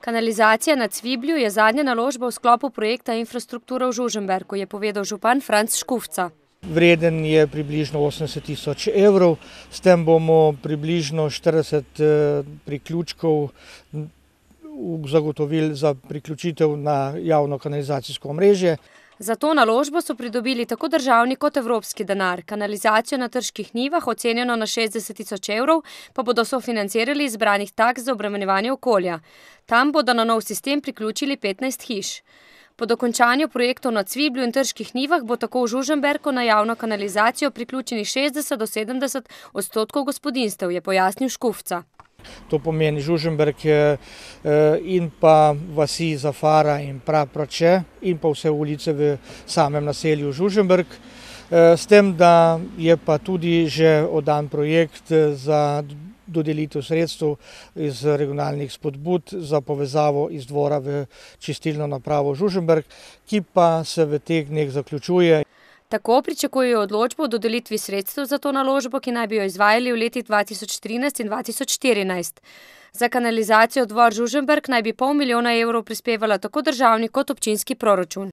Kanalizacija na Cviblju je zadnja naložba v sklopu projekta Infrastruktura v Žužemberku, je povedal župan Franc Škufca. Vreden je približno 80 000 evrov, s tem bomo približno 40 priključkov zagotovili za priključitev na javno kanalizacijsko omrežje. Za to naložbo so pridobili tako državni kot evropski denar. Kanalizacijo na Trških Njivah, ocenjeno na 60 000 evrov, pa bodo sofinancirali iz zbranih taks za obremenjevanje okolja. Tam bodo na nov sistem priključili 15 hiš. Po dokončanju projektov na Cviblju in Trških Njivah bo tako v Žužemberku na javno kanalizacijo priključenih 60 do 70% gospodinjstev, je pojasnil Škufca. To pomeni Žužemberk in pa vasi Zafara in Praprače in pa vse ulice v samem naselju Žužemberk. S tem, da je pa tudi že oddan projekt za dodelitev sredstev iz regionalnih spodbud za povezavo iz Dvora v čistilno napravo Žužemberk, ki pa se v teh dneh zaključuje. Tako pričakujejo odločbo o dodelitvi sredstev za to naložbo, ki naj bi jo izvajali v letih 2013 in 2014. Za kanalizacijo Dvor Žužemberk naj bi 500 000 evrov prispevala tako državni kot občinski proračun.